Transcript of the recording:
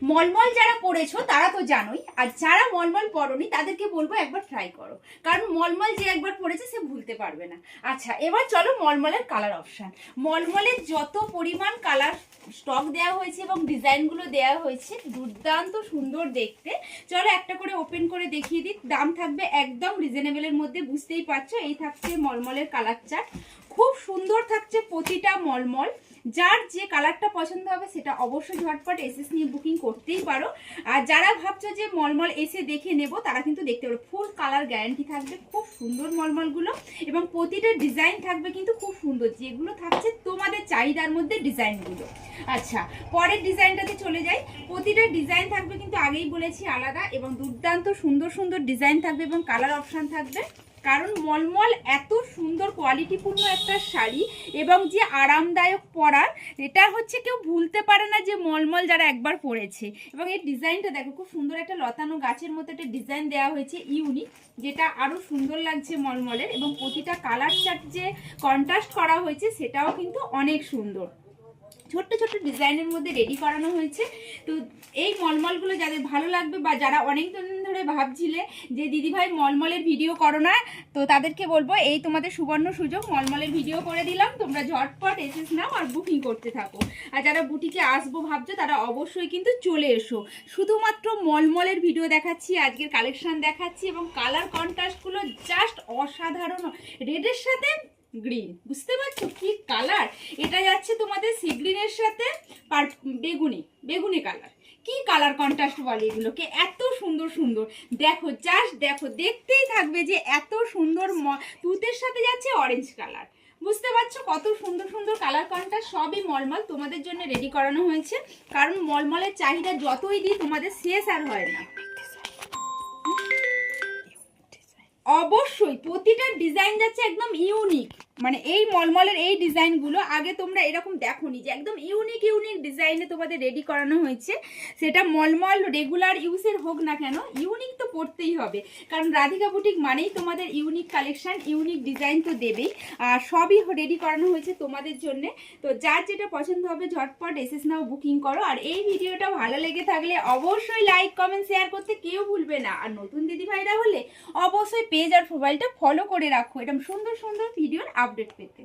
মলমল যারা পরেছো তারা তো জানোই, আর যারা মলমল পরনি তাদেরকে বলবো একবার ট্রাই করো, কারণ মলমল যে একবার পরেছে সে ভুলতে পারবে না। আচ্ছা, এবার চলো মলমলের কালার অপশান। মলমলের যত পরিমাণ কালার স্টক দেওয়া হয়েছে এবং ডিজাইনগুলো দেওয়া হয়েছে দুর্দান্ত সুন্দর দেখতে। চলো একটা করে ওপেন করে দেখিয়ে দিই। দাম থাকবে একদম রিজনেবলের মধ্যে, বুঝতেই পারছো। এই থাকছে মলমলের কালার চার্ট, খুব সুন্দর থাকছে প্রতিটা মলমল। যার যে কালারটা পছন্দ হবে সেটা অবশ্যই ঝটপট এসএস নিয়ে বুকিং করতেই পারো। আর যারা ভাবছো যে মলমল এসে দেখে নেব তারা কিন্তু দেখতে পারো, ফুল কালার গ্যারান্টি থাকবে, খুব সুন্দর মলমলগুলো এবং প্রতিটা ডিজাইন থাকবে কিন্তু খুব সুন্দর, যেগুলো থাকছে তোমাদের চাহিদার মধ্যে ডিজাইনগুলো। আচ্ছা, পরের ডিজাইনটাতে চলে যাই। প্রতিটা ডিজাইন থাকবে কিন্তু আগেই বলেছি আলাদা এবং দুর্দান্ত সুন্দর সুন্দর ডিজাইন থাকবে এবং কালার অপশান থাকবে। কারণ মলমল এত সুন্দর কোয়ালিটিপূর্ণ একটা শাড়ি এবং যে আরামদায়ক পরার, এটা হচ্ছে কেউ ভুলতে পারে না যে মলমল যারা একবার পরেছে। এবং এই ডিজাইনটা দেখো, খুব সুন্দর একটা লতানো গাছের মতো একটা ডিজাইন দেওয়া হয়েছে, ইউনিক, যেটা আরও সুন্দর লাগছে মলমলের। এবং প্রতিটা কালার চার্ট যে কন্ট্রাস্ট করা হয়েছে সেটাও কিন্তু অনেক সুন্দর, ছোট্ট ছোট্ট ডিজাইনের মধ্যে রেডি করানো হয়েছে। তো এই মলমলগুলো যাদের ভালো লাগবে বা যারা অনেক দিন ধরে ভাবছিলে যে দিদিভাই মলমলের ভিডিও করো না, তো তাদেরকে বলবো এই তোমাদের সুবর্ণ সুযোগ, মলমলের ভিডিও করে দিলাম, তোমরা ঝটপট এসেস নাও আর বুকিং করতে থাকো। আর যারা বুটিকে আসবো ভাবছো তারা অবশ্যই কিন্তু চলে এসো। শুধুমাত্র মলমলের ভিডিও দেখাচ্ছি, আজকের কালেকশন দেখাচ্ছি এবং কালার কন্ট্রাস্টগুলো জাস্ট অসাধারণ। রেডের সাথে গ্রিন, বুঝতে পারছো কি কালার? এটা যাচ্ছে তোমাদের সি গ্রিনের সাথে বেগুনি, বেগুনি কালার। কি কালার কন্ট্রাস্ট বলে এগুলোকে, এত সুন্দর সুন্দর। দেখো জাস্ট দেখো, দেখতেই থাকবে যে এত সুন্দর। তুতের সাথে যাচ্ছে অরেঞ্জ কালার, বুঝতে পারছো কত সুন্দর সুন্দর কালার কন্ট্রাস্ট। সবই মলমল তোমাদের জন্য রেডি করানো হয়েছে, কারণ মলমলের চাহিদা যতই দিই তোমাদের শেষ আর হয় না। অবশ্যই প্রতিটা ডিজাইন যাচ্ছে একদম ইউনিক, মানে এই মলমলের এই ডিজাইনগুলো আগে তোমরা এরকম দেখোনি, যে একদম ইউনিক ইউনিক ডিজাইনে তোমাদের রেডি করানো হয়েছে। সেটা মলমল রেগুলার ইউজের হোক না কেন, ইউনিক তো করতেই হবে, কারণ রাধিকা বুটিক মানেই তোমাদের ইউনিক কালেকশন, ইউনিক ডিজাইন তো দেবেই। আর সবই রেডি করানো হয়েছে তোমাদের জন্য। তো যার যেটা পছন্দ হবে ঝটপট এসএস নাও, বুকিং করো। আর এই ভিডিওটা ভালো লেগে থাকলে অবশ্যই লাইক কমেন্ট শেয়ার করতে কেউ ভুলবে না। আর নতুন দিদিভাইরা হলে অবশ্যই পেজ আর মোবাইলটা ফলো করে রাখো এরকম সুন্দর সুন্দর ভিডিওর আপডেট পেতে।